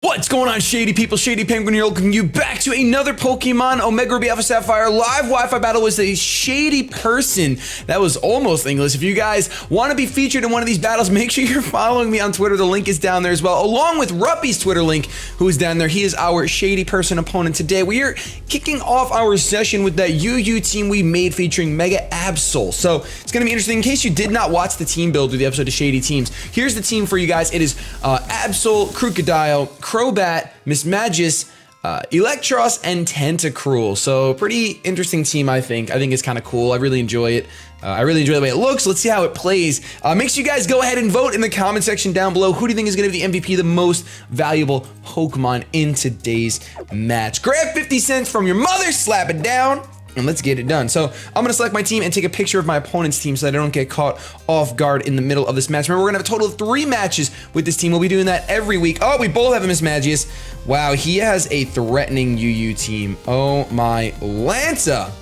What's going on, Shady People? ShadyPenguinn here, welcoming you back to another Pokemon Omega Ruby Alpha Sapphire live Wi-Fi battle with a shady person. That was almost English. If you guys want to be featured in one of these battles, make sure you're following me on Twitter. The link is down there as well, along with Ruppy's Twitter link, who is down there. He is our shady person opponent today. We are kicking off our session with that UU team we made featuring Mega Absol. So it's going to be interesting. In case you did not watch the team build with the episode of Shady Teams, here's the team for you guys. It is Absol, Crocodile, Crobat, Mismagius, Electros, and Tentacruel. So pretty interesting team, I think. I think it's kind of cool. I really enjoy it. I really enjoy the way it looks. Let's see how it plays. Make sure you guys go ahead and vote in the comment section down below. Who do you think is going to be the MVP, the most valuable Pokemon in today's match? Grab 50 cents from your mother, slap it down, and let's get it done. So I'm gonna select my team and take a picture of my opponent's team so that I don't get caught off guard in the middle of this match. Remember, we're gonna have a total of 3 matches with this team. We'll be doing that every week. Oh, we both have a Mismagius. Wow, he has a threatening UU team. Oh my Lanza.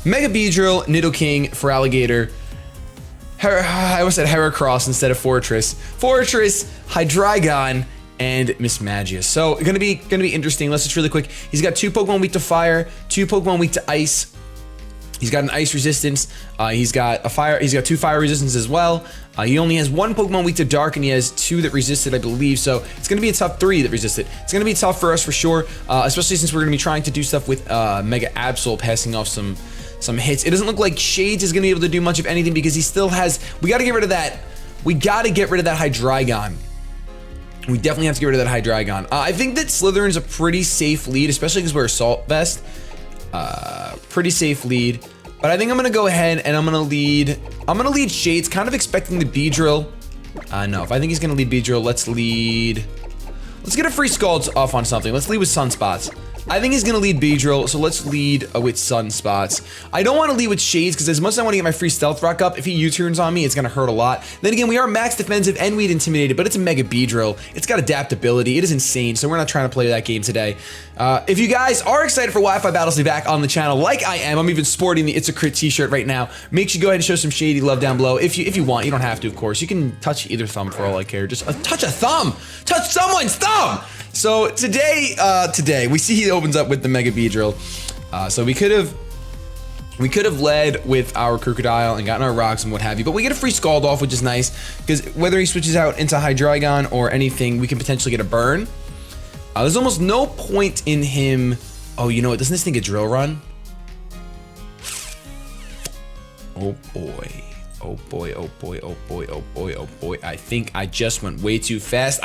Mega Beedrill, Nidoking, Feraligatr. I almost said Heracross instead of Fortress. Fortress, Hydreigon, and Mismagius. So gonna be interesting. Let's just really quick. He's got 2 Pokemon weak to fire, 2 Pokemon weak to ice. He's got an ice resistance. He's got 2 fire resistance as well. He only has 1 Pokemon weak to dark, and he has 2 that resist it, I believe. So it's gonna be a tough 3 that resist it. It's gonna be tough for us for sure, especially since we're gonna be trying to do stuff with Mega Absol, passing off some hits. It doesn't look like Shades is gonna be able to do much of anything because he still has. We gotta get rid of that. We gotta get rid of that Hydreigon. We definitely have to get rid of that Hydreigon. I think that Slytherin's a pretty safe lead, especially because we're Assault Vest. Pretty safe lead. But I think I'm gonna go ahead and I'm gonna lead Shades, kind of expecting the Beedrill. No, if I think he's gonna lead Beedrill, let's get a free Scald off on something. Let's lead with Sunspots. I think he's gonna lead Beedrill, so let's lead with Sunspots. I don't want to lead with Shades because as much as I want to get my free Stealth Rock up, if he U-turns on me, it's gonna hurt a lot. Then again, we are max defensive and we'd intimidated, but it's a Mega Beedrill. It's got adaptability. It is insane, so we're not trying to play that game today. If you guys are excited for Wi-Fi battles to be back on the channel, like I am, I'm even sporting the It's a Crit t-shirt right now. Make sure you go ahead and show some Shady love down below. If you want, you don't have to, of course. You can touch either thumb for all I care. Just touch a thumb. Touch someone's thumb. So today we see he opens up with the Mega Beedrill. So we could have led with our Crocodile and gotten our rocks and what have you, but we get a free Scald off, which is nice because whether he switches out into Hydreigon or anything, we can potentially get a burn. There's almost no point in him. Oh, you know what? Doesn't this thing get Drill Run? Oh boy. Oh boy, oh boy, oh boy, oh boy, oh boy. I think I just went way too fast.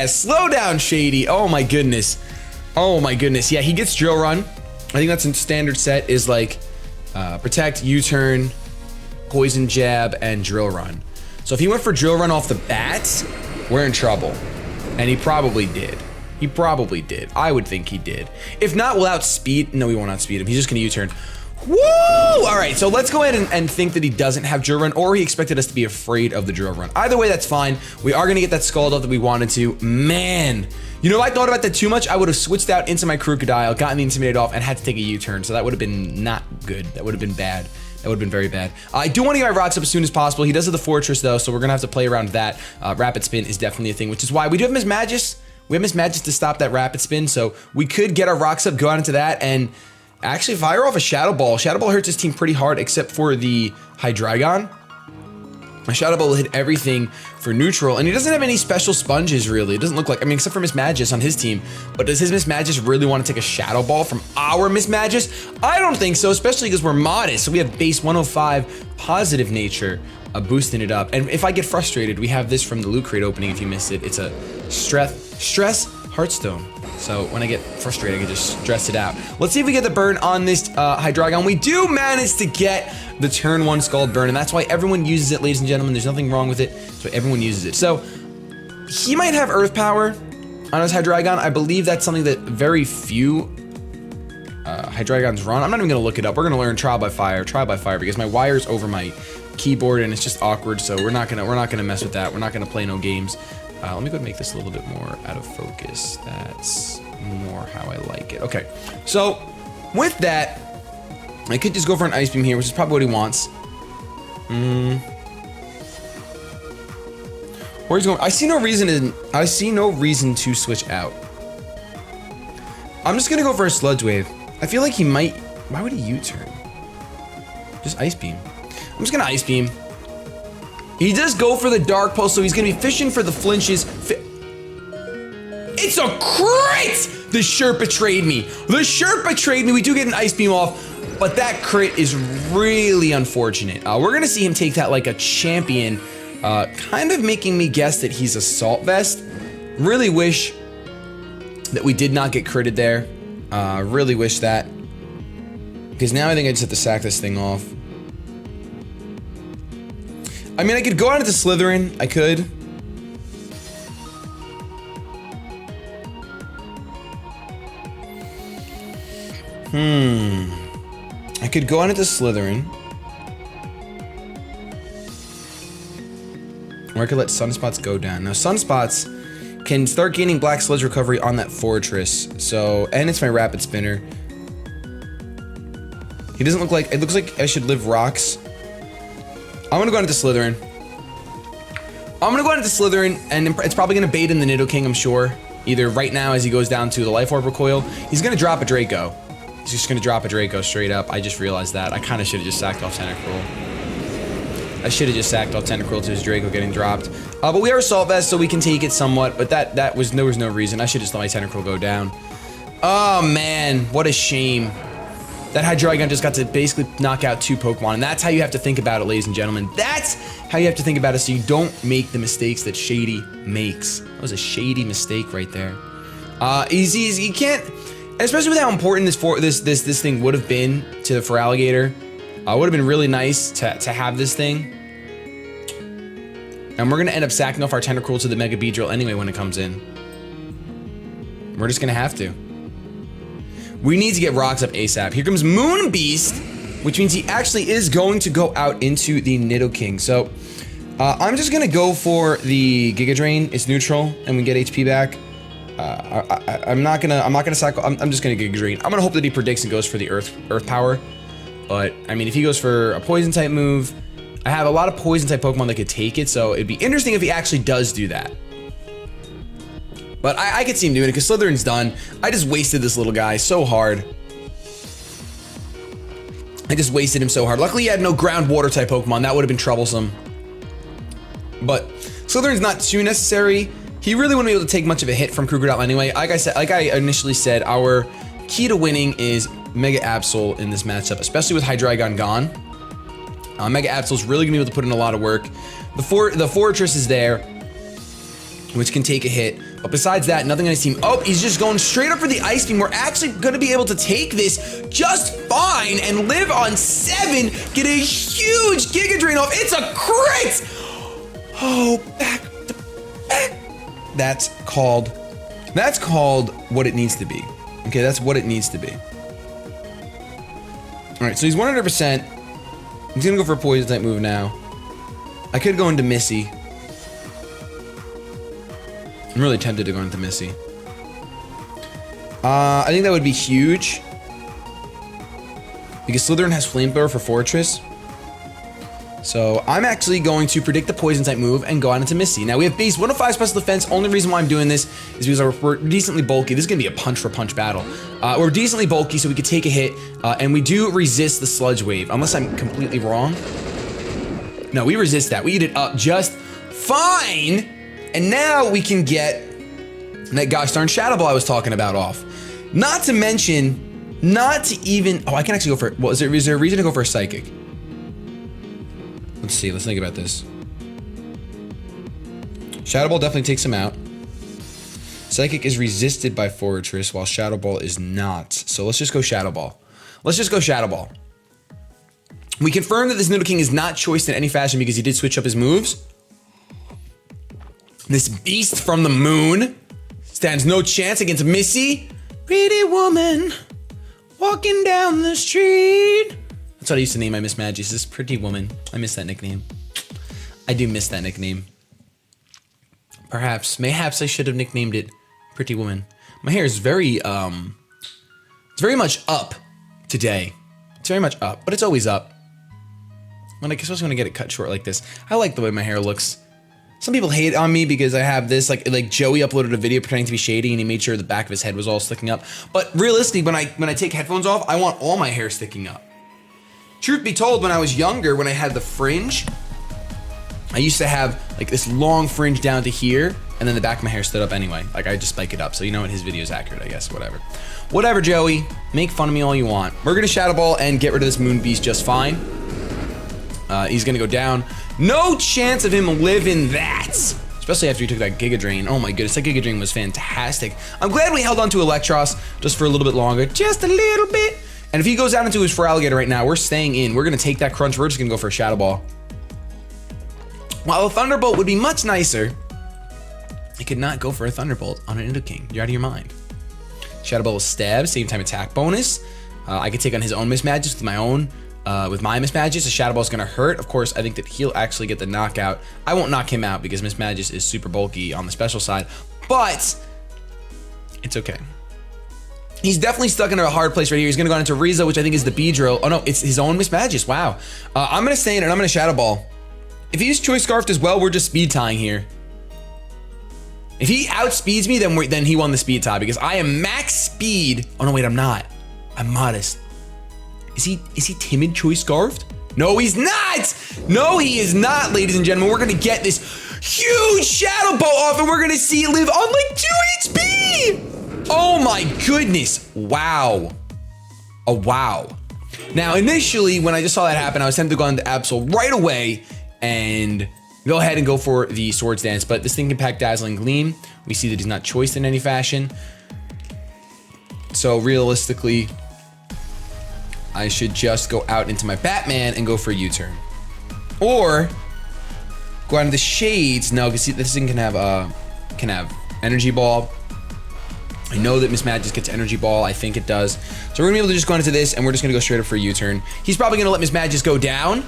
Slow down, Shady. Oh my goodness. Oh my goodness. Yeah, he gets Drill Run. I think that's in standard set is like Protect, U-turn, Poison Jab, and Drill Run. So if he went for Drill Run off the bat, we're in trouble. And he probably did. He probably did. I would think he did. If not, we'll outspeed. No, we won't outspeed him. He's just gonna U-turn. Woo! All right, so let's go ahead and think that he doesn't have Drill Run, or he expected us to be afraid of the Drill Run. Either way, that's fine. We are gonna get that Scald off that we wanted to. Man, you know, if I thought about that too much, I would have switched out into my Crocodile, gotten the Intimidate off, and had to take a U-turn. So that would have been not good. That would have been bad. That would have been very bad. I do want to get my rocks up as soon as possible. He does have the Fortress though, so we're gonna have to play around that. Rapid Spin is definitely a thing, which is why we do have Mismagius. We have Mismagius to stop that Rapid Spin, so we could get our rocks up, go out into that, and actually fire off a Shadow Ball. Shadow Ball hurts his team pretty hard, except for the Hydreigon. My Shadow Ball will hit everything for neutral, and he doesn't have any special sponges, really. It doesn't look like, I mean, except for Mismagius on his team. But does his Mismagius really want to take a Shadow Ball from our Mismagius? I don't think so, especially because we're modest. So we have base 105 positive nature, boosting it up. And if I get frustrated, we have this from the Loot Crate opening if you missed it. It's a Stress Hearthstone. So when I get frustrated, I can just stress it out. Let's see if we get the burn on this Hydreigon. We do manage to get the turn 1 Scald burn, and that's why everyone uses it, ladies and gentlemen. There's nothing wrong with it, so everyone uses it. So he might have Earth Power on his Hydreigon. I believe that's something that very few Hydreigons run. I'm not even gonna look it up. We're gonna learn Trial by Fire, because my wire's over my keyboard and it's just awkward. So we're not gonna mess with that. We're not gonna play no games. Let me go make this a little bit more out of focus. That's more how I like it. Okay, so with that, I could just go for an Ice Beam here, which is probably what he wants. Or Or he's going. I see no reason to switch out. I'm just gonna go for a Sludge Wave. I feel like he might. Why would he U-turn? Just Ice Beam. I'm just gonna Ice Beam. He does go for the Dark Pulse, so he's gonna be fishing for the flinches. It's a crit! The Shirt betrayed me. The Shirt betrayed me. We do get an Ice Beam off, but that crit is really unfortunate. We're gonna see him take that like a champion, kind of making me guess that he's Assault Vest. Really wish that we did not get critted there. Really wish that. Because now I think I just have to sack this thing off. I mean, I could go out into Slytherin. I could. I could go on into Slytherin. Or I could let Sunspots go down. Now, Sunspots can start gaining Black Sludge recovery on that Fortress. So, and it's my Rapid Spinner. He doesn't look like, it looks like I should live Rocks. I'm gonna go into Slytherin. I'm gonna go into Slytherin, and it's probably gonna bait in the Nidoking, I'm sure. Either right now as he goes down to the Life Orb recoil. He's gonna drop a Draco. He's just gonna drop a Draco straight up. I just realized that. I kinda should've just sacked off Tentacruel. I should've just sacked off Tentacruel to his Draco getting dropped. But we are Assault Vest, so we can take it somewhat, but there was no reason. I should've just let my Tentacruel go down. Oh man, what a shame. That Hydreigon just got to basically knock out 2 Pokemon, and that's how you have to think about it, ladies and gentlemen. That's how you have to think about it so you don't make the mistakes that Shady makes. That was a Shady mistake right there. You can't, especially with how important this thing would have been to for Alligator. Would have been really nice to have this thing. And we're gonna end up sacking off our Tentacruel to the Mega Beedrill anyway when it comes in. We're just gonna have to. We need to get Rocks up ASAP. Here comes Moon Beast, which means he actually is going to go out into the Nidoking. So, I'm just gonna go for the Giga Drain. It's neutral, and we get HP back. I'm not gonna cycle. I'm just gonna Giga Drain. I'm gonna hope that he predicts and goes for the Earth Power. But I mean, if he goes for a Poison type move, I have a lot of Poison type Pokemon that could take it. So it'd be interesting if he actually does do that. But I could see him doing it because Slytherin's done. I just wasted this little guy so hard. I just wasted him so hard. Luckily, he had no ground water type Pokemon. That would have been troublesome. But Slytherin's not too necessary. He really wouldn't be able to take much of a hit from Krookodile anyway. Like I initially said, our key to winning is Mega Absol in this matchup, especially with Hydreigon gone. Mega Absol's really gonna be able to put in a lot of work. The Fortress is there, which can take a hit. But besides that, nothing I see. Oh, he's just going straight up for the Ice Beam. We're actually gonna be able to take this just fine and live on 7, get a huge Giga Drain off. It's a crit! Oh, back to back. That's called what it needs to be. Okay, that's what it needs to be. All right, so he's 100%. He's gonna go for a Poison type move now. I could go into Missy. I'm really tempted to go into Missy. I think that would be huge. Because Slytherin has Flamethrower for Fortress. So I'm actually going to predict the Poison type move and go out into Missy. Now we have base 105 special defense. Only reason why I'm doing this is because we're decently bulky. This is gonna be a punch for punch battle. We're decently bulky so we could take a hit. And we do resist the Sludge Wave, unless I'm completely wrong. No, we resist that. We eat it up just fine. And now we can get that gosh darn Shadow Ball I was talking about off. Not to mention, not to even, oh, I can actually go for, well, is there a reason to go for a Psychic? Let's see, let's think about this. Shadow Ball definitely takes him out. Psychic is resisted by Fortress, while Shadow Ball is not. So let's just go Shadow Ball. Let's just go Shadow Ball. We confirm that this Nidoking is not choiced in any fashion because he did switch up his moves. This beast from the moon stands no chance against Missy. Pretty woman walking down the street. That's what I used to name my Miss Magis, this Pretty Woman. I miss that nickname. I do miss that nickname. Mayhaps I should have nicknamed it Pretty Woman. My hair is very, it's very much up today. It's very much up, but it's always up. Especially when I get it cut short like this. I like the way my hair looks. Some people hate on me because I have this, like Joey uploaded a video pretending to be Shady and he made sure the back of his head was all sticking up. But realistically, when I take headphones off, I want all my hair sticking up. Truth be told, when I was younger, when I had the fringe, I used to have like this long fringe down to here, and then the back of my hair stood up anyway. Like I just spike it up, so you know what, his video is accurate, I guess, whatever. Whatever, Joey, make fun of me all you want. We're gonna Shadow Ball and get rid of this Moon Beast just fine. He's gonna go down. No chance of him living that. Especially after he took that Giga Drain. Oh my goodness, that Giga Drain was fantastic. I'm glad we held on to Electros just for a little bit longer. Just a little bit. And if he goes out into his Feraligatr right now, we're staying in. We're gonna take that crunch. We're just gonna go for a Shadow Ball. While a Thunderbolt would be much nicer, I could not go for a Thunderbolt on an Nidoking. You're out of your mind. Shadow Ball will stab, same time attack bonus. I could take on his own Mismagius with my own. With my Mismagius, the Shadow Ball is gonna hurt. Of course, I think that he'll actually get the knockout. I won't knock him out because Mismagius is super bulky on the special side, but it's okay. He's definitely stuck in a hard place right here. He's gonna go into Riza, which I think is the Beedrill. Oh no, it's his own Mismagius, wow. I'm gonna stay in and I'm gonna Shadow Ball. If he's Choice Scarfed as well, we're just speed tying here. If he outspeeds me, then he won the speed tie because I am max speed. Oh no, wait, I'm not. I'm modest. Is he timid Choice Scarfed? No, he's not! No, he is not, ladies and gentlemen. We're gonna get this huge Shadow Ball off and we're gonna see it live on like 2 HP! Oh my goodness, wow. Oh, wow. Now, initially, when I just saw that happen, I was tempted to go into Absol right away and go ahead and go for the Swords Dance, but this thing can pack Dazzling Gleam. We see that he's not choiced in any fashion. So realistically, I should just go out into my Batman and go for a U-turn. Or go out into Shades. No, because this thing can have Energy Ball. I know that Mismagius gets Energy Ball. I think it does. So we're gonna be able to just go into this and we're just gonna go straight up for a U-turn. He's probably gonna let Mismagius go down,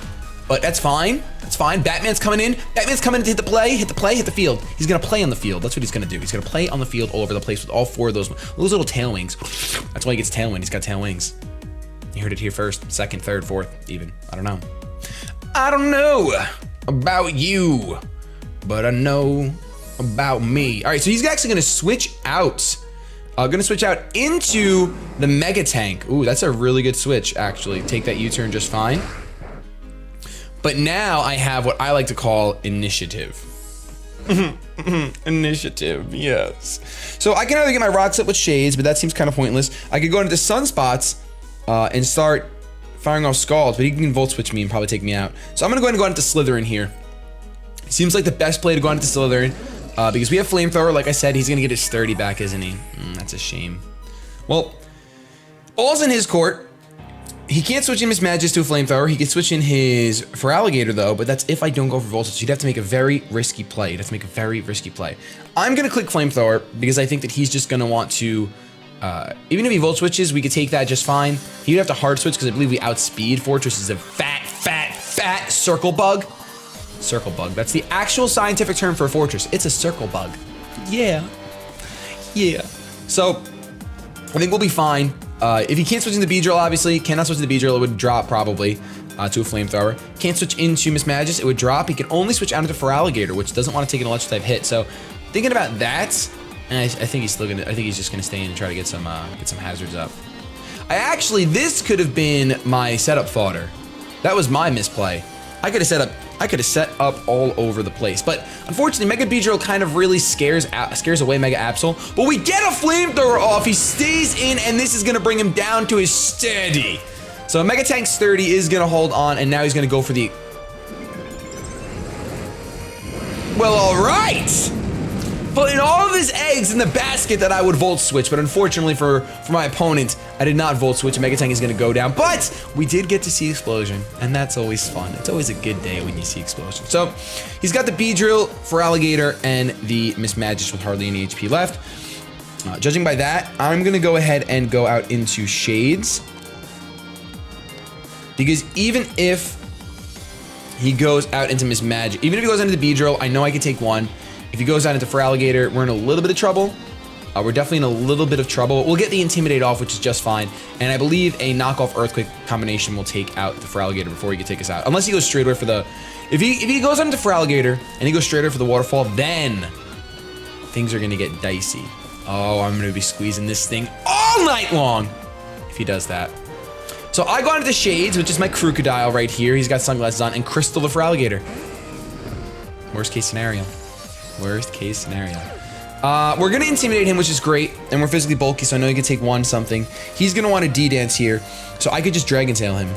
but that's fine. That's fine. Batman's coming in. Batman's coming in to hit the play, hit the field. He's gonna play on the field. That's what he's gonna do. He's gonna play on the field all over the place with all 4 of those little tail wings. That's why he gets tailwind. He's got tail wings. You heard it here first, second, third, fourth, even. I don't know. I don't know about you, but I know about me. All right, so he's actually gonna switch out. Gonna switch out into the Mega Tank. Ooh, that's a really good switch, actually. Take that U-turn just fine. But now I have what I like to call initiative. Initiative, yes. So I can either get my Rock Slip with Shades, but that seems kind of pointless. I could go into Sunspots and start firing off Scalds, but he can Volt Switch me and probably take me out. So I'm gonna go ahead and go into Slytherin here. Seems like the best play to go into Slytherin because we have Flamethrower. Like I said, he's gonna get his 30 back, isn't he? That's a shame. Well, ball's in his court. He can't switch in Mismagius to a Flamethrower. He can switch in his Feraligatr though, but that's if I don't go for Volt Switch. You'd have to make a very risky play. You'd have to make a very risky play. I'm gonna click Flamethrower because I think that he's just gonna want to, even if he Volt Switches, we could take that just fine. He'd have to hard switch because I believe we outspeed Fortress is a fat circle bug. Circle bug, that's the actual scientific term for a Fortress. It's a circle bug. Yeah. So, I think we'll be fine. If he can't switch into Beedrill, obviously, cannot switch into Beedrill, it would drop probably to a Flamethrower. Can't switch into Mismagius, it would drop. He can only switch out into Feraligatr, which doesn't want to take an Electric type hit. So, thinking about that, and I think he's still gonna. I think he's just gonna stay in and try to get some hazards up. This could have been my setup fodder. That was my misplay. I could have set up all over the place, but unfortunately, Mega Beedrill kind of really scares away Mega Absol. But we get a Flamethrower off. He stays in, and this is gonna bring him down to his steady. So Mega Tank's 30 is gonna hold on, and now he's gonna go for the. Well, all right. Putting all of his eggs in the basket that I would Volt Switch, but unfortunately for my opponent, I did not Volt Switch. Mega Tank is gonna go down, but we did get to see Explosion, and that's always fun. It's always a good day when you see Explosion. So he's got the Beedrill, Feraligatr, and the Mismagius with hardly any HP left. Judging by that, I'm gonna go ahead and go out into Shades, because even if he goes out into Mismagius, even if he goes into the Beedrill, I know I can take one. If he goes out into Feraligatr, we're in a little bit of trouble. We're definitely in a little bit of trouble. We'll get the Intimidate off, which is just fine. And I believe a knockoff Earthquake combination will take out the Feraligatr before he can take us out. Unless he goes straight away for the If he goes onto for alligator and he goes straight over for the waterfall, then things are gonna get dicey. Oh, I'm gonna be squeezing this thing all night long if he does that. So I go onto the shades, which is my crocodile right here. He's got sunglasses on, and Crystal the for alligator. Worst case scenario. Worst case scenario. We're gonna intimidate him, which is great, and we're physically bulky, so I know he can take one something. He's gonna want to D-dance here, so I could just Dragon Tail him.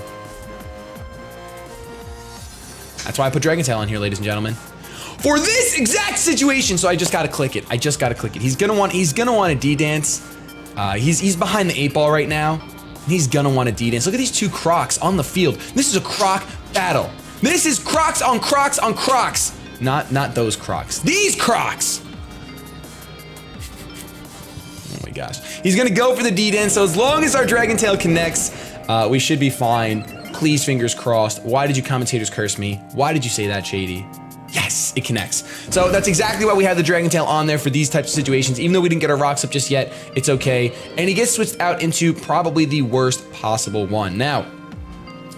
That's why I put Dragon Tail on here, ladies and gentlemen. For this exact situation, so I just gotta click it. I just gotta click it. He's gonna want to D-dance. He's behind the 8 ball right now. He's gonna want to D-dance. Look at these two Crocs on the field. This is a Croc battle. This is Crocs on Crocs on Crocs. Not those Crocs. These Crocs. Oh my gosh. He's gonna go for the D-dance, so as long as our Dragon Tail connects, we should be fine. Please, fingers crossed. Why did you commentators curse me? Why did you say that, Shady? Yes, it connects. So that's exactly why we have the Dragon Tail on there for these types of situations. Even though we didn't get our rocks up just yet, it's okay. And he gets switched out into probably the worst possible one. Now,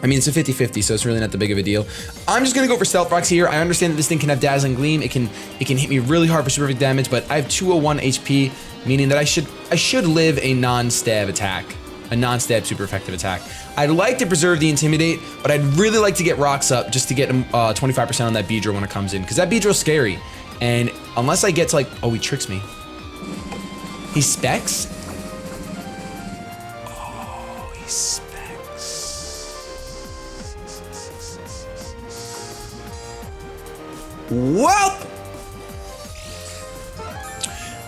I mean, it's a 50-50, so it's really not that big of a deal. I'm just gonna go for Stealth Rocks here. I understand that this thing can have Dazzling Gleam. It can hit me really hard for super big damage, but I have 201 HP, meaning that I should live a non-stab attack. A non-stab super effective attack. I'd like to preserve the Intimidate, but I'd really like to get rocks up just to get 25% on that Beedrill when it comes in, because that Beedrill's scary. And unless I get to like, oh, he tricks me. He specs? Oh, he specs. Well,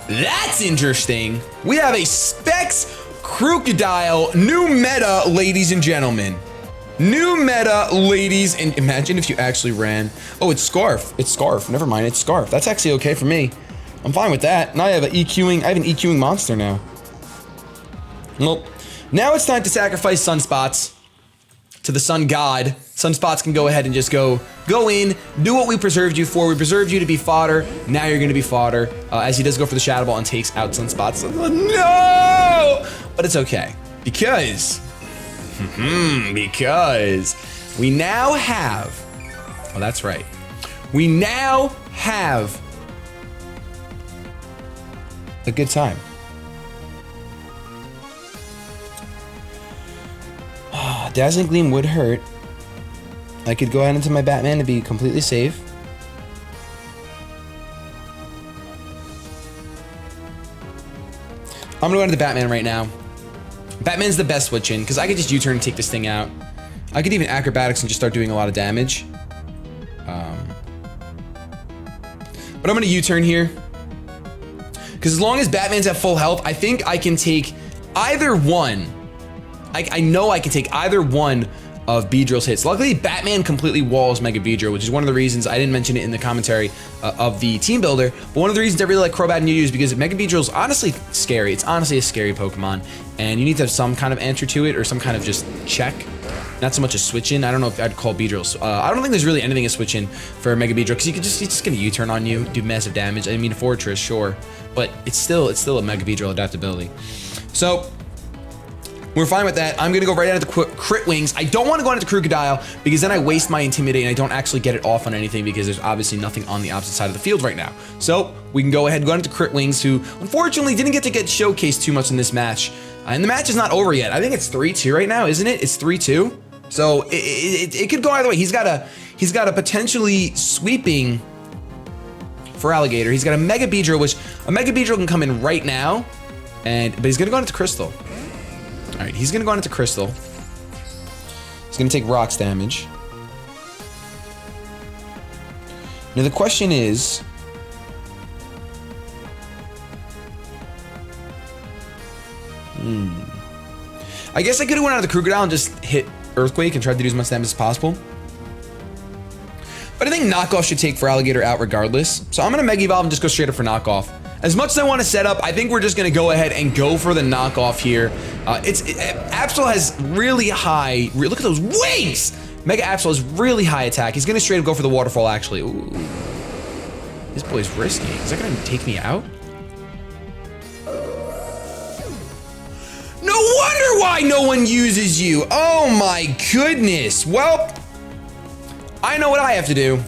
that's interesting. We have a specs crocodile, new meta, ladies and gentlemen. New meta, ladies, and imagine if you actually ran. Oh, it's Scarf. It's Scarf. Never mind, it's Scarf. That's actually okay for me. I'm fine with that. Now I have an EQing monster now. Well, now it's time to sacrifice Sunspots to the Sun God. Sunspots can go ahead and just go in, do what we preserved you for. We preserved you to be fodder. Now you're gonna be fodder. As he does go for the Shadow Ball and takes out Sunspots. No! But it's okay, because we now have, oh, that's right. We now have a good time. Dazzling Gleam would hurt. I could go ahead into my Batman to be completely safe. I'm gonna go into the Batman right now. Batman's the best switch in, because I could just U-turn and take this thing out. I could even Acrobatics and just start doing a lot of damage. But I'm gonna U-turn here. Because as long as Batman's at full health, I think I can take either one. I know I can take either one of Beedrill's hits. Luckily, Batman completely walls Mega Beedrill, which is one of the reasons I didn't mention it in the commentary of the team builder, but one of the reasons I really like Crobat and Yu-Yu is because Mega Beedrill's honestly scary. It's honestly a scary Pokemon, and you need to have some kind of answer to it or some kind of just check. Not so much a switch in. I don't know if I'd call Beedrill. I don't think there's really anything a switch in for Mega Beedrill, because he's just gonna U-turn on you, do massive damage. I mean, Fortress, sure, but it's still a Mega Beedrill adaptability. So we're fine with that. I'm gonna go right out of the Crit Wings. I don't want to go into Crocodile because then I waste my Intimidate and I don't actually get it off on anything because there's obviously nothing on the opposite side of the field right now. So we can go ahead and go into Crit Wings, who unfortunately didn't get showcased too much in this match. And the match is not over yet. I think it's 3-2 right now, isn't it? It's 3-2. So it could go either way. He's got a potentially sweeping for Alligator. He's got a Mega Beedrill, which a Mega Beedrill can come in right now, but he's gonna go into Crystal. All right, he's gonna go into Crystal. He's gonna take rocks damage. Now the question is, I guess I could have went out of the Crocodile and just hit Earthquake and tried to do as much damage as possible. But I think Knockoff should take for Alligator out regardless. So I'm gonna Mega Evolve and just go straight up for Knockoff. As much as I want to set up, I think we're just gonna go ahead and go for the Knockoff here. Absol has really high, look at those wings! Mega Absol has really high attack. He's gonna straight up go for the Waterfall actually. Ooh. This boy's risky. Is that gonna take me out? No wonder why no one uses you. Oh my goodness. Well, I know what I have to do.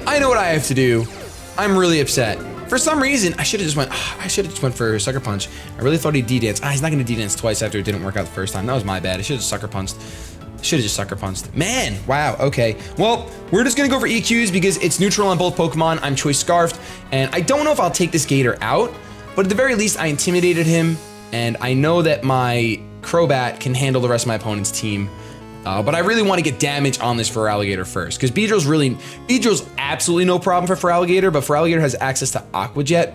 I know what I have to do. I'm really upset. For some reason, I should have just went for Sucker Punch. I really thought he'd D-dance. He's not gonna D-dance twice after it didn't work out the first time. That was my bad. I should have Sucker Punched. Should have just Sucker Punched. Man, wow, okay. Well, we're just gonna go for EQs because it's neutral on both Pokemon. I'm Choice Scarfed, and I don't know if I'll take this Gatr out, but at the very least, I intimidated him, and I know that my Crobat can handle the rest of my opponent's team. But I really want to get damage on this Feraligatr first, because Beedrill's absolutely no problem for Feraligatr, but Feraligatr has access to Aqua Jet,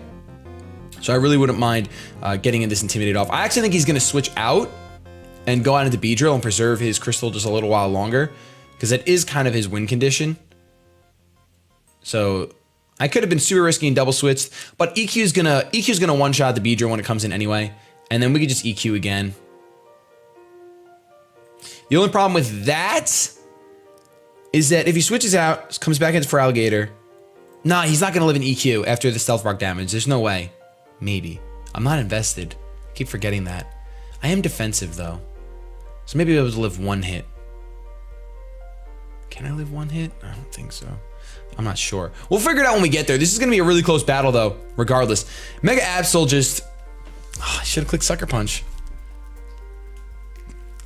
so I really wouldn't mind getting this Intimidate off. I actually think he's going to switch out and go out into Beedrill and preserve his Crystal just a little while longer, because that is kind of his win condition. So I could have been super risky and double switched, but EQ's gonna one-shot the Beedrill when it comes in anyway, and then we could just EQ again. The only problem with that is that if he switches out, comes back into Feraligatr, nah, he's not gonna live in EQ after the Stealth Rock damage. There's no way. Maybe. I'm not invested. I keep forgetting that. I am defensive though, so maybe I'll be able to live one hit. Can I live one hit? I don't think so. I'm not sure. We'll figure it out when we get there. This is gonna be a really close battle though, regardless. Mega Absol just, I should have clicked Sucker Punch.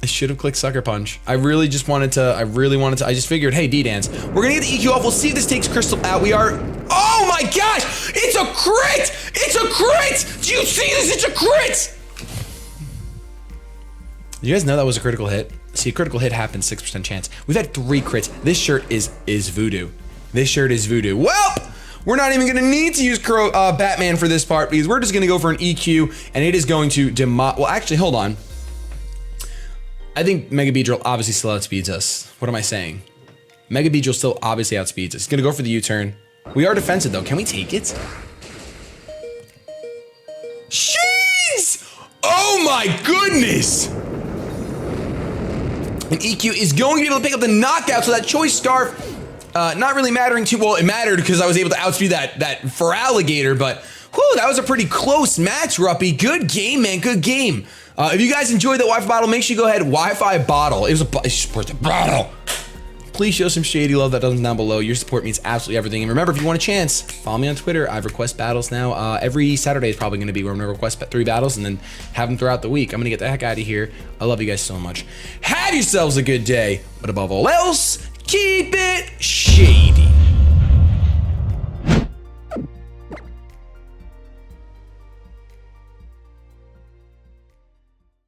I should have clicked Sucker Punch. I really wanted to, I just figured, hey, D-Dance. We're gonna get the EQ off. We'll see if this takes Crystal out. We are, oh my gosh! It's a crit! It's a crit! Do you see this? It's a crit! You guys know that was a critical hit? See, a critical hit happens 6% chance. We've had 3 crits. This shirt is voodoo. This shirt is voodoo. Well, we're not even gonna need to use Batman for this part because we're just gonna go for an EQ and it is going to well, actually, hold on. I think Mega Beedrill obviously still outspeeds us. What am I saying? Mega Beedrill still obviously outspeeds us. He's gonna go for the U-turn. We are defensive though. Can we take it? Jeez! Oh my goodness! And EQ is going to be able to pick up the knockout, so that Choice Scarf, not really mattering too well. It mattered because I was able to outspeed that Feraligatr, but whew, that was a pretty close match, Ruppy. Good game, man. Good game. If you guys enjoyed the Wi-Fi battle, make sure you go ahead. Wi-Fi battle. It was a battle. Please show some shady love that down below. Your support means absolutely everything. And remember, if you want a chance, follow me on Twitter. I request battles now. Every Saturday is probably going to be where I'm going to request 3 battles and then have them throughout the week. I'm going to get the heck out of here. I love you guys so much. Have yourselves a good day. But above all else, keep it shady.